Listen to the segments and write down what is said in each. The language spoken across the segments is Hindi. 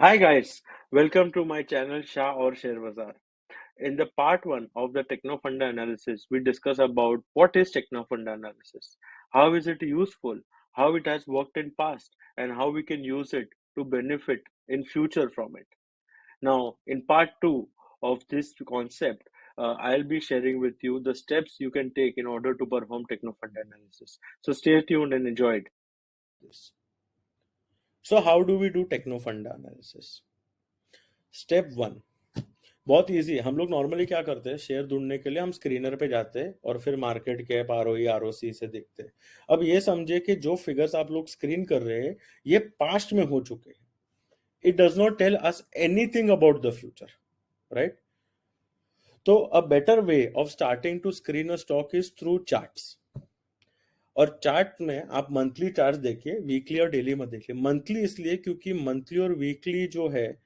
Hi guys, welcome to my channel Shah or Share Bazaar. In the part 1 of the Technofunda analysis, we discuss about what is Technofunda analysis, how is it useful, how it has worked in past, and how we can use it to benefit in future from it. Now, in part 2 of this concept, I'll be sharing with you the steps you can take in order to perform Technofunda analysis. So stay tuned and enjoy it. This. So how do we do techno funda analysis? Step one, बहुत इजी है। हम लोग नॉर्मली क्या करते हैं, शेयर ढूंढने के लिए हम स्क्रीनर पे जाते हैं और फिर मार्केट कैप आरओई आरओसी से देखते हैं। अब ये समझे कि जो फिगर्स आप लोग स्क्रीन कर रहे हैं ये पास्ट में हो चुके हैं। It does not tell us anything about the future, right? तो a better way of starting to screen a stock is through charts. और चार्ट में आप मंथली चार्ट देखिए, वीकली और डेली मत देखिए। मंथली इसलिए क्योंकि मंथली और वीकली जो है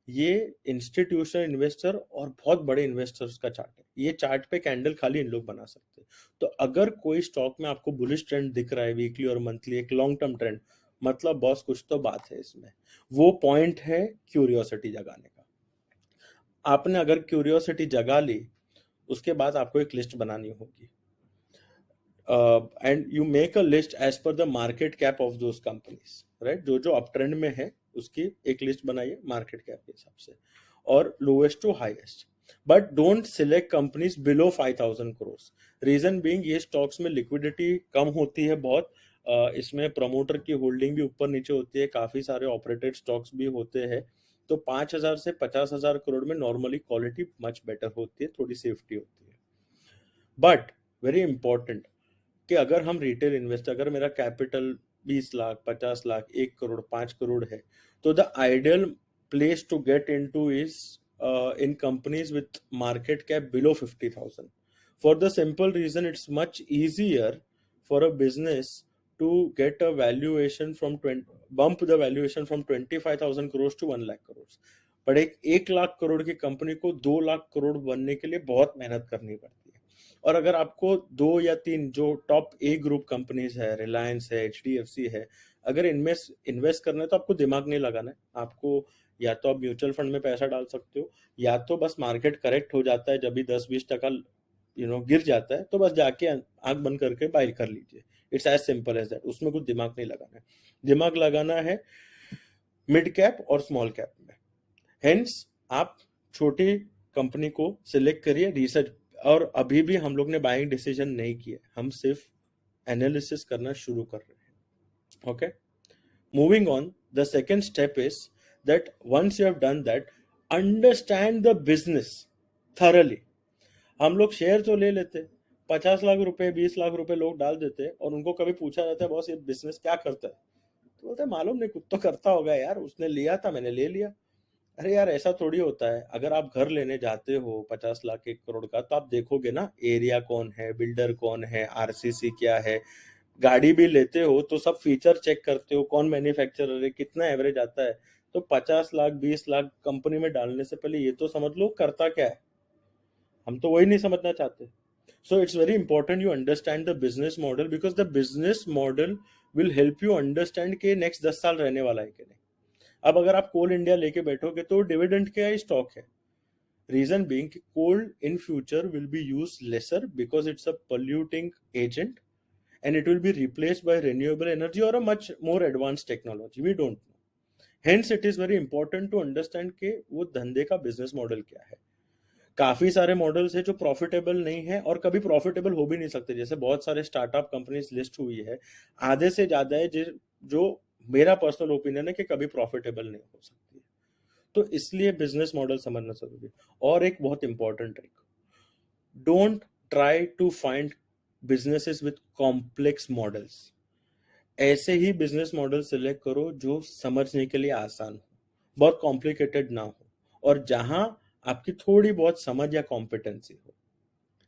ये इंस्टीट्यूशनल इन्वेस्टर और बहुत बड़े इन्वेस्टर्स का चार्ट है। ये चार्ट पे कैंडल खाली इन लोग बना सकते हैं। तो अगर कोई स्टॉक में आपको बुलिश ट्रेंड दिख रहा है वीकली और मंथली, एक लॉन्ग टर्म ट्रेंड, मतलब बॉस कुछ तो बात है इसमें। वो पॉइंट है क्यूरियोसिटी जगाने का। आपने अगर क्यूरियोसिटी जगा ली, उसके बाद आपको एक लिस्ट बनानी होगी। And you make a list as per the market cap of those companies, right? जो जो अप ट्रेंड में है उसकी एक लिस्ट बनाइए मार्केट कैप के हिसाब से, और lowest to highest. But don't select companies below 5,000 crore. Reason being ये स्टॉक्स में लिक्विडिटी कम होती है बहुत। इसमें प्रमोटर की होल्डिंग भी ऊपर नीचे होती है, काफी सारे ऑपरेटेड स्टॉक्स भी होते हैं। तो 5,000 से 50,000 करोड़ में नॉर्मली क्वालिटी मच बेटर होती है, थोड़ी सेफ्टी होती है। बट वेरी इंपॉर्टेंट कि अगर हम रिटेल इन्वेस्टर, अगर मेरा कैपिटल 20 लाख 50 लाख 1 करोड़ 5 करोड़ है, तो the ideal place to get into is in companies with market cap below 50,000, for the simple reason it's much easier for a business to get a valuation from 20, bump the valuation from 25,000 crores to 1 lakh crores। पर एक 1 लाख करोड़ की कंपनी को 2 लाख करोड़ बनने के लिए बहुत मेहनत करनी पड़ती है। और अगर आपको 2 या 3 जो टॉप ए ग्रुप कंपनीज है, रिलायंस है, एचडीएफसी है, अगर इनमें इन्वेस्ट करना है तो आपको दिमाग नहीं लगाना है। आपको या तो आप म्यूचुअल फंड में पैसा डाल सकते हो, या तो बस मार्केट करेक्ट हो जाता है जब भी 10-20% गिर जाता है, तो बस जाके आंख बंद करके बाय कर लीजिए। It's as simple as that. उसमें कुछ दिमाग नहीं लगाना है। दिमाग लगाना है मिड कैप और स्मॉल कैप में। हेंस आप छोटी कंपनी को सिलेक्ट करिए, रिसर्च। और अभी भी हम लोग ने बाइंग डिसीजन नहीं किया, हम सिर्फ एनालिसिस करना शुरू कर रहे हैं। Okay, moving on, the second step is that once you have done that, understand the business thoroughly. हम लोग शेयर तो ले लेते, 50 लाख रुपए 20 लाख रुपए लोग डाल देते, और उनको कभी पूछा जाता है बॉस ये बिजनेस क्या करता है, तो बोलते हैं मालूम नहीं, कुछ तो करता होगा यार, उसने लिया था मैंने ले लिया। अरे यार ऐसा थोड़ी होता है। अगर आप घर लेने जाते हो 50 लाख 1 करोड़ का, तो आप देखोगे ना एरिया कौन है, बिल्डर कौन है, आरसीसी क्या है। गाड़ी भी लेते हो तो सब फीचर चेक करते हो, कौन मैन्युफैक्चरर है, कितना एवरेज आता है। तो 50 लाख 20 लाख कंपनी में डालने से पहले ये तो समझ लो करता क्या है। हम तो वही नहीं समझना चाहते। So it's very important you understand the business model, because the business model will help you understand कि next 10 साल रहने वाला है कि नहीं। अब अगर आप कोल इंडिया लेके बैठोगे तो डिविडेंड का ही स्टॉक है। रीजन बीइंग कि coal in future will be use lesser because it's a polluting agent, and it will be replaced by renewable energy और a much more advance technology, we don't know. Hence it is very important to understand कि वो धंधे का बिजनेस मॉडल क्या है। काफी सारे मॉडल्स है जो प्रॉफिटेबल नहीं है और कभी प्रॉफिटेबल हो भी नहीं सकते, जैसे बहुत सारे स्टार्टअप कंपनीज लिस्ट हुई है, आधे से ज्यादा है जो मेरा पर्सनल ओपिनियन है कि कभी प्रॉफिटेबल नहीं हो सकती। तो इसलिए बिजनेस मॉडल समझना जरूरी है। और एक बहुत important trick, don't try to find businesses with complex models. ऐसे ही बिजनेस मॉडल सिलेक्ट करो जो समझने के लिए आसान हो, बहुत कॉम्प्लिकेटेड ना हो, और जहां आपकी थोड़ी बहुत समझ या कॉम्पिटेंसी हो।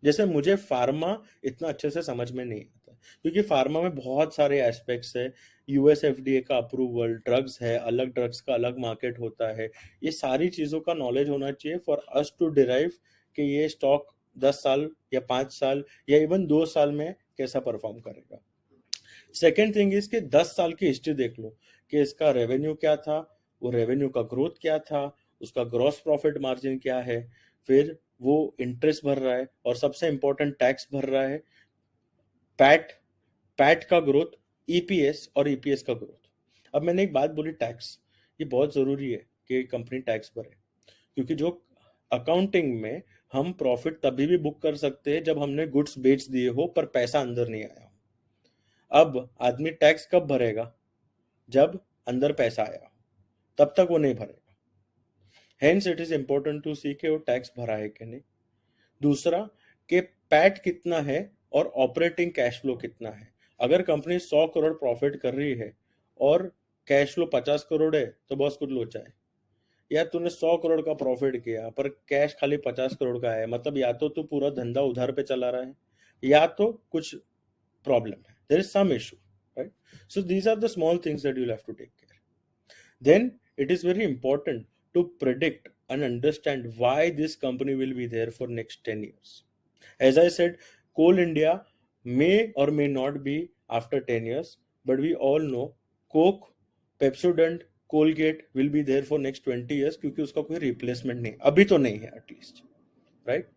जैसे मुझे फार्मा इतना अच्छे से समझ में नहीं आता, क्योंकि फार्मा में बहुत सारे एस्पेक्ट्स है। यूएस एफडीए का अप्रूवल, ड्रग्स है, अलग ड्रग्स का अलग मार्केट होता है। ये सारी चीजों का नॉलेज होना चाहिए फॉर अस टू डिराइव कि ये स्टॉक 10 साल या 5 साल या इवन 2 साल में कैसा परफॉर्म करेगा। सेकेंड थिंग इज कि 10 साल की हिस्ट्री देख लो कि इसका रेवेन्यू क्या था, वो रेवेन्यू का ग्रोथ क्या था, उसका ग्रॉस प्रॉफिट मार्जिन क्या है, फिर वो इंटरेस्ट भर रहा है और सबसे इंपॉर्टेंट टैक्स भर रहा है, पैट पैट का ग्रोथ, ईपीएस और ईपीएस का ग्रोथ। अब मैंने एक बात बोली, टैक्स, ये बहुत जरूरी है कि कंपनी टैक्स भरे, क्योंकि जो अकाउंटिंग में हम प्रॉफिट तभी भी बुक कर सकते हैं जब हमने गुड्स बेच दिए हो पर पैसा अंदर नहीं आया हो। अब आदमी टैक्स कब भरेगा, जब अंदर पैसा आया हो, तब तक वो नहीं भरेगा। Hence it is important to see के वो टैक्स भरा है कि नहीं। दूसरा, कि पैट कितना है और ऑपरेटिंग कैश फ्लो कितना है। अगर कंपनी 100 करोड़ प्रॉफिट कर रही है और कैश फ्लो 50 करोड़ है तो बॉस कुछ लोचा है। या तूने 100 करोड़ का प्रॉफिट किया पर कैश खाली 50 करोड़ का है, मतलब या तो तू पूरा धंधा उधार पे चला रहा है या तो कुछ प्रॉब्लम है, there is some issue, right. So these are the small things that you have to take care. Then it is very important to predict and understand why this company will be there for next 10 years. As I said, Coal India may or may not be after 10 years, but we all know Coke, Pepsodent, Colgate will be there for next 20 years क्योंकि उसका कोई रिप्लेसमेंट नहीं, अभी तो नहीं है एटलीस्ट, राइट।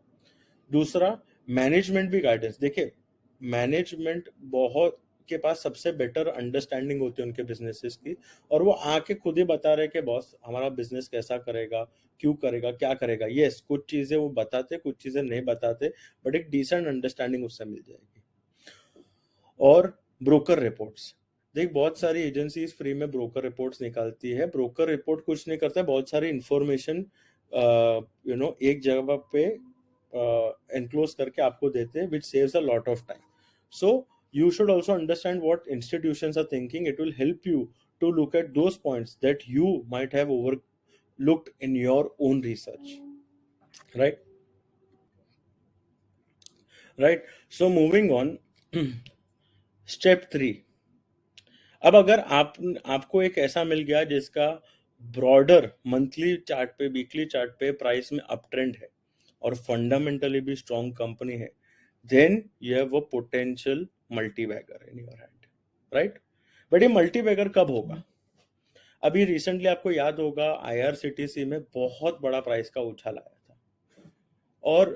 दूसरा, मैनेजमेंट भी गाइडेंस, देखिए मैनेजमेंट बहुत के पास सबसे बेटर अंडरस्टैंडिंग होती है उनके बिजनेसेस की, और वो आके खुद ही बता रहे कि बॉस हमारा बिजनेस कैसा करेगा, क्यों करेगा, क्या करेगा। यस, कुछ चीजें वो बताते, कुछ चीजें नहीं बताते, बट एक डिसेंट अंडरस्टैंडिंग उससे मिल जाएगी। और ब्रोकर रिपोर्ट्स, देख बहुत सारी एजेंसीज फ्री में ब्रोकर रिपोर्ट्स निकालती है। ब्रोकर रिपोर्ट कुछ नहीं करता है, बहुत सारी इंफॉर्मेशन एक जगह पे एनक्लोज करके आपको देते हैं, which saves a lot of time. So you should also understand what institutions are thinking. It will help you to look at those points that you might have overlooked in your own research, right. So moving on, step 3। अब अगर आपको एक ऐसा मिल गया जिसका ब्रॉडर मंथली चार्ट पे, वीकली चार्ट पे प्राइस में अप ट्रेंड है और फंडामेंटली भी स्ट्रॉन्ग कंपनी है, then you have a potential multibagger in your hand, right. But ये मल्टीबैगर कब होगा? अभी रिसेंटली आपको याद होगा आईआरसीटीसी में बहुत बड़ा प्राइस का उछाल आया था और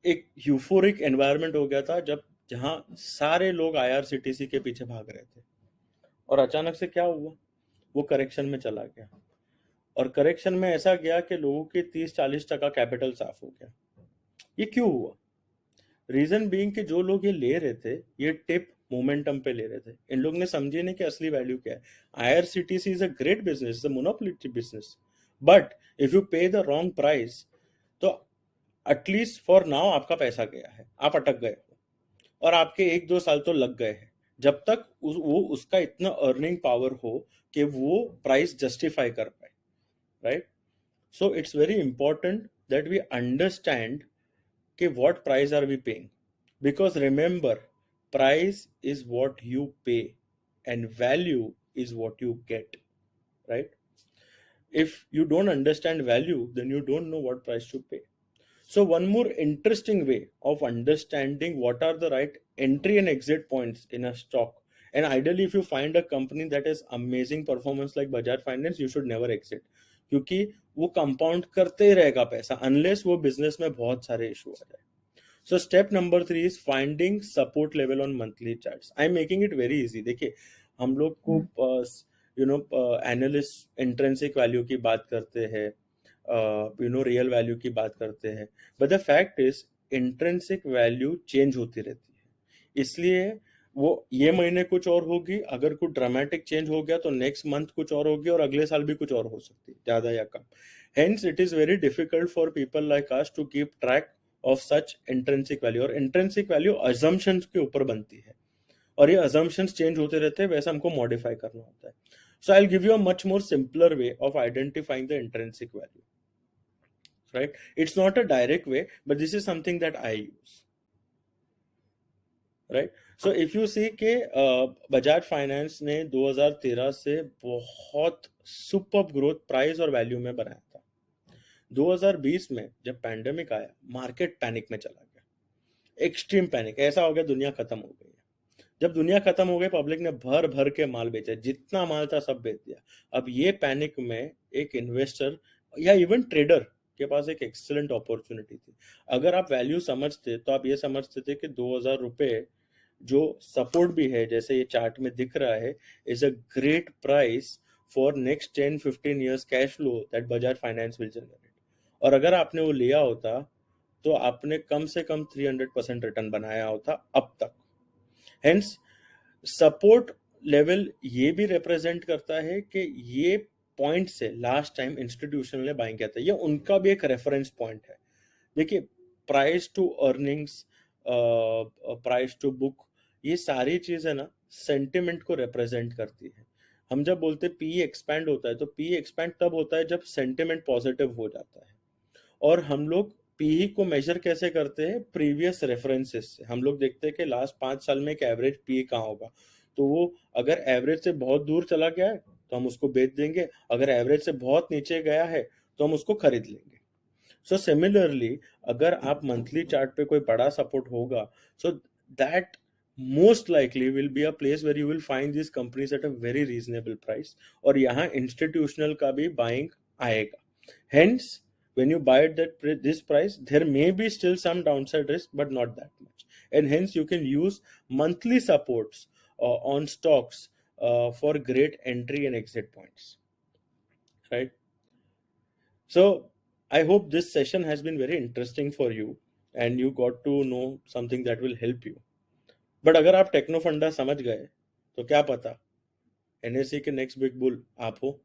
एक यूफोरिक एनवायरनमेंट हो गया था जहां सारे लोग आईआरसीटीसी के पीछे भाग रहे थे, और अचानक से क्या हुआ, वो करेक्शन में चला गया। और करेक्शन में ऐसा गया कि लोगों के 30-40% कैपिटल साफ हो गया। ये क्यों हुआ? रीजन बीइंग कि जो लोग ये ले रहे थे, ये टिप मोमेंटम पे ले रहे थे। इन लोग ने समझे नहीं कि असली वैल्यू क्या है। IRCTC is a great business, is a monopoly business, but if you पे द रॉन्ग प्राइस तो एटलीस्ट फॉर नाउ आपका पैसा गया है, आप अटक गए हो, और आपके 1-2 साल तो लग गए हैं जब तक वो उसका इतना अर्निंग पावर हो कि वो प्राइस जस्टिफाई कर पाए, right. So it's very important that we understand कि what price are we paying, because remember, price is what you pay and value is what you get, right? If you don't understand value, then you don't know what price to pay. So one more interesting way of understanding what are the right entry and exit points in a stock, and ideally if you find a company that has amazing performance like Bajaj Finance, you should never exit, क्योंकि वो कंपाउंड करते ही रहेगा पैसा अनलेस वो बिजनेस में बहुत सारे इशू आ जाए। So step number 3 is finding support level on monthly charts. I'm making it very easy. देखिए हम लोग को एनालिस्ट इंट्रिंसिक वैल्यू की बात करते हैं, रियल वैल्यू की बात करते हैं, but the fact is intrinsic value change होती रहती है। इसलिए वो ये महीने कुछ और होगी, अगर कुछ ड्रामेटिक चेंज हो गया तो नेक्स्ट मंथ कुछ और होगी और अगले साल भी कुछ और हो सकती है, ज्यादा या कम। Hence it is very difficult for people like us to keep track of such intrinsic value, और इंट्रिंसिक वैल्यू अजम्पशंस के ऊपर बनती है और ये अजम्पशंस चेंज होते रहते हैं, वैसे हमको मॉडिफाई करना होता है। So I will give you a much more simpler way of identifying the intrinsic value, right? It's not a direct way, but this is something that I use, right? So if you see कि बजाज फाइनेंस ने 2013 से बहुत सुपर ग्रोथ प्राइस और वैल्यू में बनाया था। 2020 में जब पैंडेमिक आया, मार्केट पैनिक में चला गया, एक्सट्रीम पैनिक, ऐसा हो गया दुनिया खत्म हो गई है। जब दुनिया खत्म हो गई, पब्लिक ने भर भर के माल बेचा, जितना माल था सब बेच दिया। अब ये पैनिक में एक इन्वेस्टर या इवन ट्रेडर के पास एक एक्सीलेंट अपॉर्चुनिटी थी। अगर आप वैल्यू समझते तो आप ये समझते थे कि 2,000 रुपये जो सपोर्ट भी है, जैसे ये चार्ट में दिख रहा है, is a great price for next 10-15 years cash flow that Bajaj finance will generate. और अगर आपने वो लिया होता तो आपने कम से कम 300% रिटर्न बनाया होता अब तक। हेंस सपोर्ट लेवल ये भी रिप्रेजेंट करता है कि ये पॉइंट से लास्ट टाइम इंस्टीट्यूशनल ने बाइंग किया था, ये उनका भी एक रेफरेंस पॉइंट है। देखिए, price to earnings, price to book, ये सारी चीजें ना सेंटिमेंट को रिप्रेजेंट करती है। हम जब बोलते पी एक्सपैंड होता है, तो पी एक्सपैंड तब होता है जब सेंटिमेंट पॉजिटिव हो जाता है। और हम लोग पीई को मेजर कैसे करते हैं? प्रीवियस रेफरेंसेस से। हम लोग देखते हैं कि लास्ट 5 साल में एक एवरेज पीई कहाँ होगा, तो वो अगर एवरेज से बहुत दूर चला गया है तो हम उसको बेच देंगे, अगर एवरेज से बहुत नीचे गया है तो हम उसको खरीद लेंगे। सो सिमिलरली, अगर आप मंथली चार्ट पे कोई बड़ा सपोर्ट होगा, so that most likely will be a place where you will find this companies at a very reasonable price, और यहाँ इंस्टीट्यूशनल का भी बाइंग आएगा। Hence, when you buy at this price, there may be still some downside risk, but not that much. And hence, you can use monthly supports on stocks for great entry and exit points, right? So, I hope this session has been very interesting for you, and you got to know something that will help you. But अगर आप टेक्नो फंडा समझ गए तो क्या पता एनएससी के नेक्स्ट बिग बुल आप हो।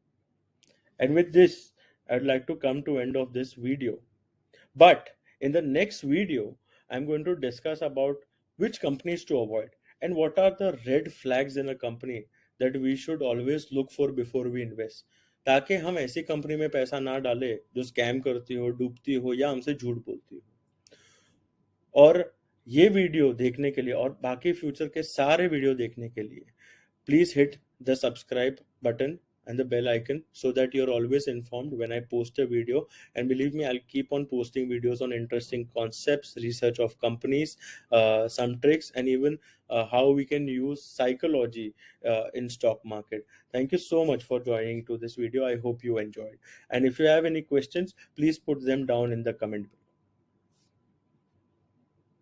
And with this, I'd like to come to end of this video. But in the next video, I'm going to discuss about which companies to avoid and what are the red flags in a company that we should always look for before we invest, ताकि हम ऐसी कंपनी में पैसा ना डालें जो स्कैम करती हो, डूबती हो या हमसे झूठ बोलती हो। और ये वीडियो देखने के लिए और बाकी फ्यूचर के सारे वीडियो देखने के लिए please hit the subscribe button and the bell icon so that you're always informed when I post a video. And believe me, I'll keep on posting videos on interesting concepts, research of companies, some tricks, and even how we can use psychology in stock market. Thank you so much for joining to this video. I hope you enjoyed. And if you have any questions, please put them down in the comment